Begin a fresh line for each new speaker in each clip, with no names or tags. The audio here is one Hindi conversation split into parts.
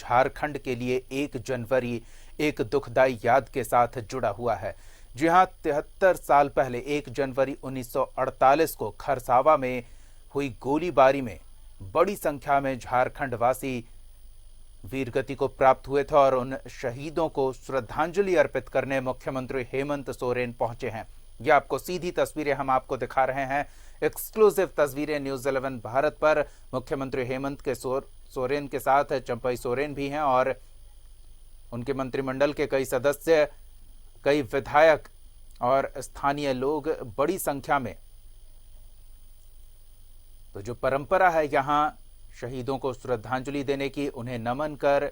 झारखंड के लिए 1 जनवरी एक दुखदाई याद के साथ जुड़ा हुआ है। जी हां, 73 साल पहले 1 जनवरी 1948 को खरसावा में हुई गोलीबारी में बड़ी संख्या में झारखंड वासी वीरगति को प्राप्त हुए थे और उन शहीदों को श्रद्धांजलि अर्पित करने मुख्यमंत्री हेमंत सोरेन पहुंचे हैं। यह आपको सीधी तस्वीरें हम आपको दिखा रहे हैं, एक्सक्लूसिव तस्वीरें न्यूज़ 11 भारत पर। मुख्यमंत्री हेमंत के सोरेन के साथ चंपई सोरेन भी हैं और उनके मंत्रिमंडल के कई सदस्य, कई विधायक और स्थानीय लोग बड़ी संख्या में। तो जो परंपरा है यहाँ शहीदों को श्रद्धांजलि देने की, उन्हें नमन कर,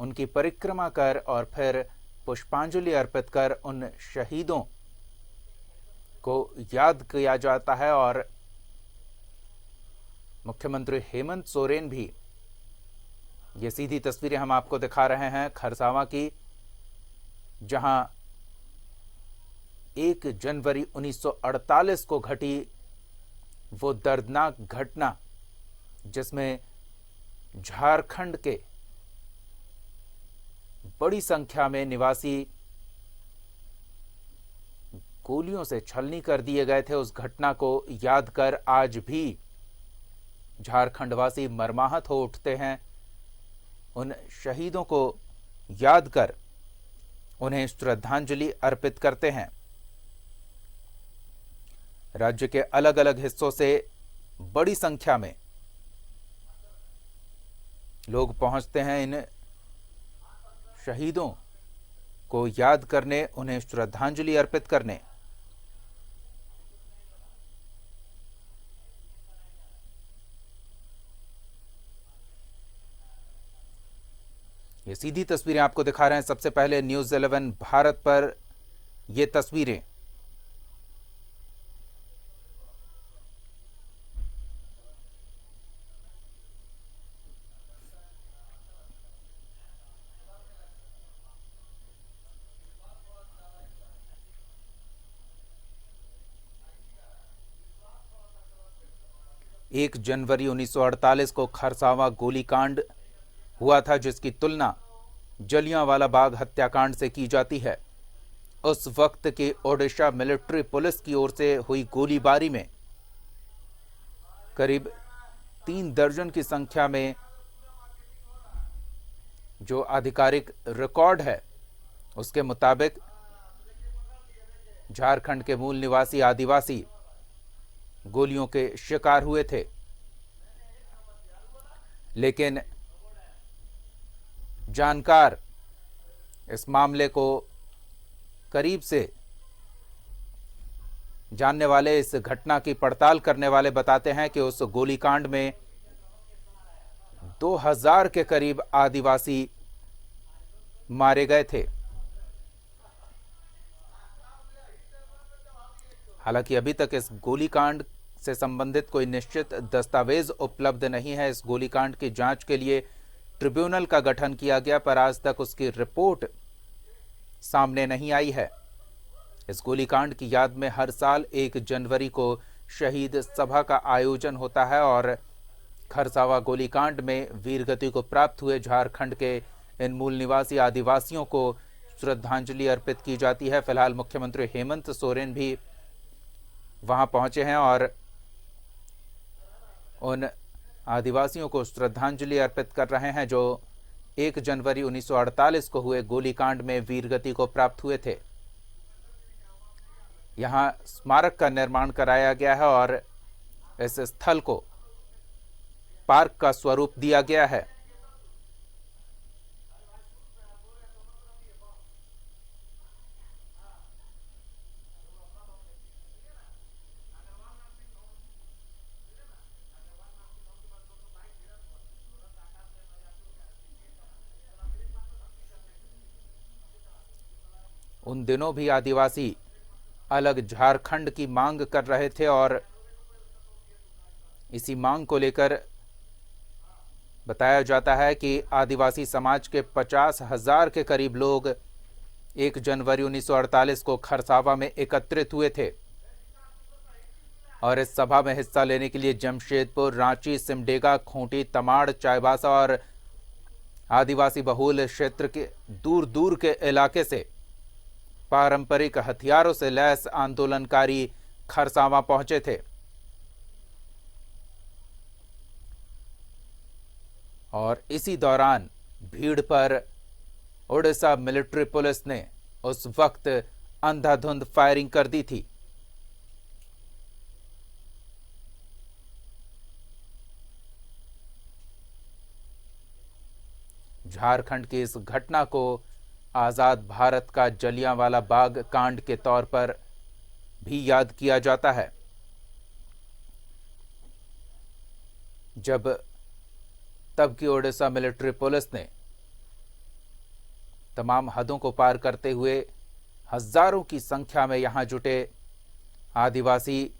उनकी परिक्रमा कर और फिर पुष्पांजलि अर्पित कर उन शहीदों को याद किया जाता है। और मुख्यमंत्री हेमंत सोरेन भी, ये सीधी तस्वीरें हम आपको दिखा रहे हैं खरसावा की, जहां 1 जनवरी 1948 को घटी वो दर्दनाक घटना, जिसमें झारखंड के बड़ी संख्या में निवासी गोलियों से छलनी कर दिए गए थे। उस घटना को याद कर आज भी झारखंडवासी मर्माहत हो उठते हैं। उन शहीदों को याद कर उन्हें श्रद्धांजलि अर्पित करते हैं। राज्य के अलग अलग हिस्सों से बड़ी संख्या में लोग पहुंचते हैं इन शहीदों को याद करने, उन्हें श्रद्धांजलि अर्पित करने। ये सीधी तस्वीरें आपको दिखा रहे हैं सबसे पहले न्यूज़ 11 भारत पर। ये तस्वीरें एक जनवरी 1948 को खरसावा गोलीकांड हुआ था, जिसकी तुलना जलियांवाला बाग हत्याकांड से की जाती है। उस वक्त के ओडिशा मिलिट्री पुलिस की ओर से हुई गोलीबारी में करीब 3 दर्जन की संख्या में, जो आधिकारिक रिकॉर्ड है उसके मुताबिक, झारखंड के मूल निवासी आदिवासी गोलियों के शिकार हुए थे। लेकिन जानकार इस मामले को करीब से जानने वाले, इस घटना की पड़ताल करने वाले बताते हैं कि उस गोलीकांड में 2000 के करीब आदिवासी मारे गए थे। हालांकि अभी तक इस गोलीकांड से संबंधित कोई निश्चित दस्तावेज उपलब्ध नहीं है। इस गोलीकांड की जांच के लिए ट्रिब्यूनल का गठन किया गया, पर आज तक उसकी रिपोर्ट सामने नहीं आई है। इस गोलीकांड की याद में हर साल 1 जनवरी को शहीद सभा का आयोजन होता है और खरसावा गोलीकांड में वीरगति को प्राप्त हुए झारखंड के इन मूल निवासी आदिवासियों को श्रद्धांजलि अर्पित की जाती है। फिलहाल मुख्यमंत्री हेमंत सोरेन भी वहां पहुंचे हैं और उन आदिवासियों को श्रद्धांजलि अर्पित कर रहे हैं जो 1 जनवरी 1948 को हुए गोलीकांड में वीरगति को प्राप्त हुए थे। यहां स्मारक का निर्माण कराया गया है और इस स्थल को पार्क का स्वरूप दिया गया है। उन दिनों भी आदिवासी अलग झारखंड की मांग कर रहे थे और इसी मांग को लेकर बताया जाता है कि आदिवासी समाज के 50,000 के करीब लोग 1 जनवरी 1948 को खरसावा में एकत्रित हुए थे और इस सभा में हिस्सा लेने के लिए जमशेदपुर, रांची, सिमडेगा, खूंटी, तमाड़, चाईबासा और आदिवासी बहुल क्षेत्र के दूर दूर के इलाके से पारंपरिक हथियारों से लैस आंदोलनकारी खरसावां पहुंचे थे और इसी दौरान भीड़ पर ओडिशा मिलिट्री पुलिस ने उस वक्त अंधाधुंध फायरिंग कर दी थी। झारखंड की इस घटना को आजाद भारत का जलियांवाला बाग कांड के तौर पर भी याद किया जाता है, जब तब की ओडिशा मिलिट्री पुलिस ने तमाम हदों को पार करते हुए हजारों की संख्या में यहां जुटे आदिवासी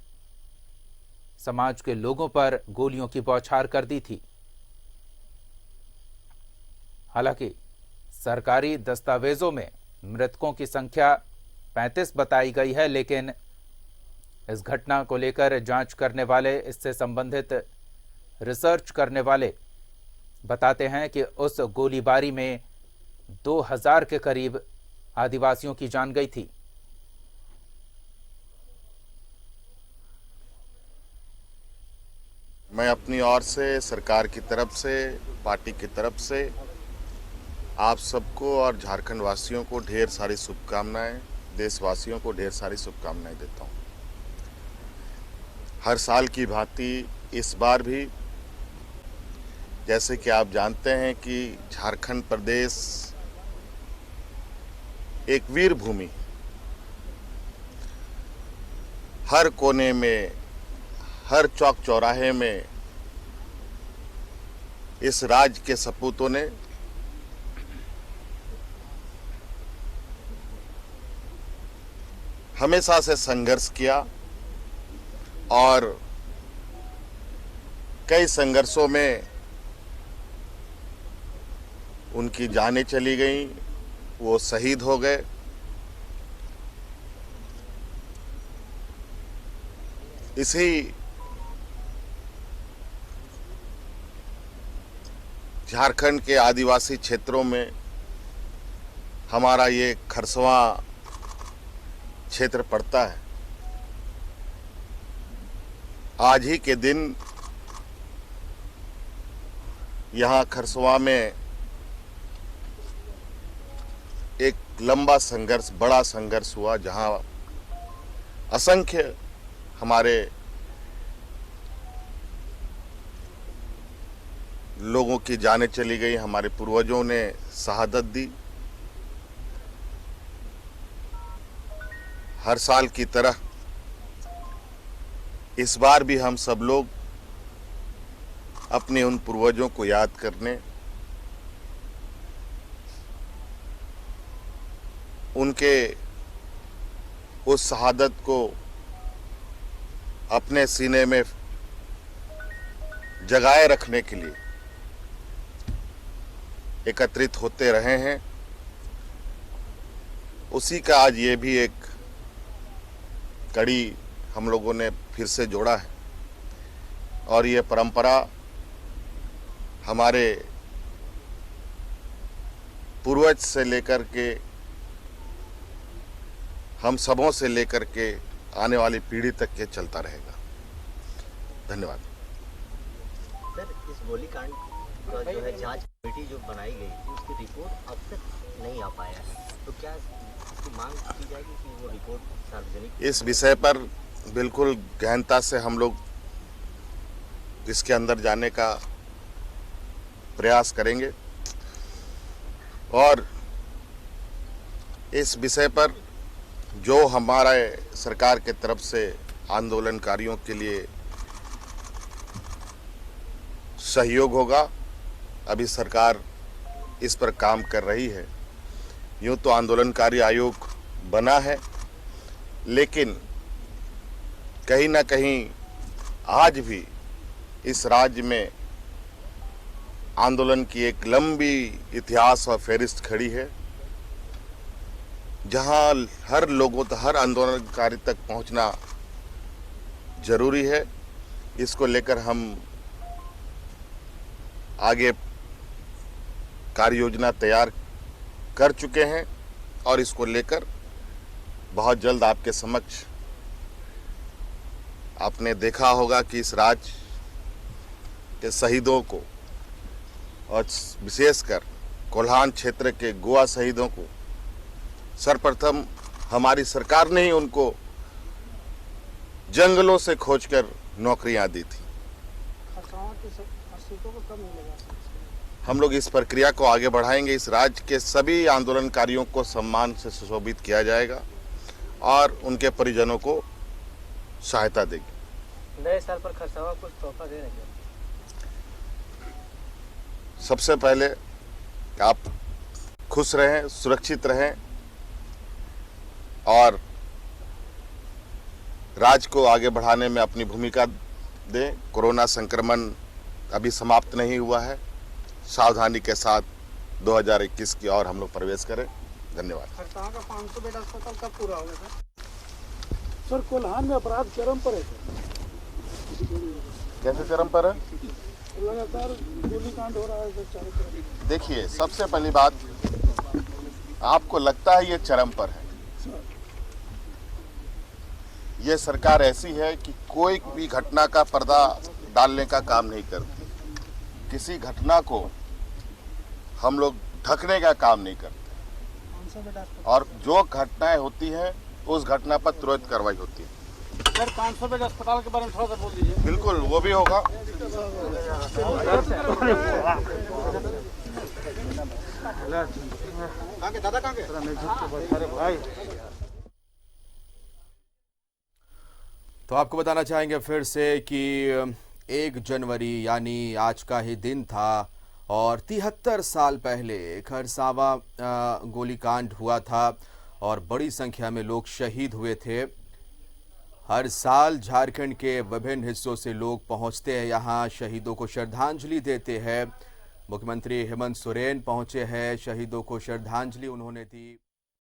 समाज के लोगों पर गोलियों की बौछार कर दी थी। हालांकि सरकारी दस्तावेजों में मृतकों की संख्या 35 बताई गई है, लेकिन इस घटना को लेकर जांच करने वाले, इससे संबंधित रिसर्च करने वाले बताते हैं कि उस गोलीबारी में 2000 के करीब आदिवासियों की जान गई थी।
मैं अपनी ओर से, सरकार की तरफ से, पार्टी की तरफ से आप सबको और झारखंड वासियों को ढेर सारी शुभकामनाएं, देशवासियों को ढेर सारी शुभकामनाएं देता हूं। हर साल की भांति इस बार भी, जैसे कि आप जानते हैं कि झारखंड प्रदेश एक वीर भूमि, हर कोने में, हर चौक चौराहे में इस राज्य के सपूतों ने हमेशा से संघर्ष किया और कई संघर्षों में उनकी जानें चली गईं, वो शहीद हो गए। इसी झारखंड के आदिवासी क्षेत्रों में हमारा ये खरसवां क्षेत्र पड़ता है। आज ही के दिन यहाँ खरसवां में एक लंबा संघर्ष, बड़ा संघर्ष हुआ, जहाँ असंख्य हमारे लोगों की जानें चली गई, हमारे पूर्वजों ने शहादत दी। हर साल की तरह इस बार भी हम सब लोग अपने उन पूर्वजों को याद करने, उनके उस शहादत को अपने सीने में जगाए रखने के लिए एकत्रित होते रहे हैं। उसी का आज ये भी एक कड़ी हम लोगों ने फिर से जोड़ा है और ये परंपरा हमारे पूर्वज से लेकर के, हम सबों से लेकर के आने वाली पीढ़ी तक के चलता रहेगा। धन्यवाद।
सर, इस गोलीकांड का जो है जांच कमेटी जो बनाई गई थी, उसकी रिपोर्ट अब तक नहीं आ पाया है, तो क्या इसकी मांग की जाएगी कि वो रिपोर्ट सार्वजनिक?
इस विषय पर बिल्कुल गहनता से हम लोग इसके अंदर जाने का प्रयास करेंगे और इस विषय पर जो हमारे सरकार के तरफ से आंदोलनकारियों के लिए सहयोग होगा, अभी सरकार इस पर काम कर रही है। यूँ तो आंदोलनकारी आयोग बना है, लेकिन कहीं ना कहीं आज भी इस राज्य में आंदोलन की एक लंबी इतिहास और फहरिस्त खड़ी है, जहां हर लोगों तक, हर आंदोलनकारी तक पहुंचना जरूरी है। इसको लेकर हम आगे कार्य योजना तैयार कर चुके हैं और इसको लेकर बहुत जल्द आपके समक्ष, आपने देखा होगा कि इस राज्य के शहीदों को और विशेषकर कोल्हान क्षेत्र के गोवा शहीदों को सर्वप्रथम हमारी सरकार ने ही उनको जंगलों से खोजकर नौकरियां दी थी। हम लोग इस प्रक्रिया को आगे बढ़ाएंगे। इस राज्य के सभी आंदोलनकारियों को सम्मान से सुशोभित किया जाएगा और उनके परिजनों को सहायता देगी।
नए साल पर खरसावां कुछ तोहफा दे रहे हैं?
सबसे पहले आप खुश रहें, सुरक्षित रहें और राज्य को आगे बढ़ाने में अपनी भूमिका दें। कोरोना संक्रमण अभी समाप्त नहीं हुआ है। सावधानी के साथ 2021 की ओर हम लोग प्रवेश करें। धन्यवाद।
खरसावां का 500 बेड अस्पताल कब पूरा होगा सर? कोल्हान में अपराध चरम पर है।
कैसे चरम पर है?
लगातार गोलीकांड हो रहा है सर चारों तरफ।
देखिए, सबसे पहली बात, आपको लगता है ये चरम पर है। ये सरकार ऐसी है कि कोई भी घटना का पर्दा डालने का काम नहीं करती। किसी घटना को हम लोग ढकने का काम नहीं करते और जो घटनाएं होती हैं उस घटना पर तुरंत कार्रवाई होती है।
सर 500 बेड अस्पताल के बारे में थोड़ा सा बोल दीजिए।
बिल्कुल, वो भी होगा।
तो आपको बताना चाहेंगे फिर से कि 1 जनवरी यानी आज का ही दिन था और 73 साल पहले खरसावां गोलीकांड हुआ था और बड़ी संख्या में लोग शहीद हुए थे। हर साल झारखंड के विभिन्न हिस्सों से लोग पहुंचते हैं, यहाँ शहीदों को श्रद्धांजलि देते हैं। मुख्यमंत्री हेमंत सोरेन पहुंचे हैं, शहीदों को श्रद्धांजलि उन्होंने दी।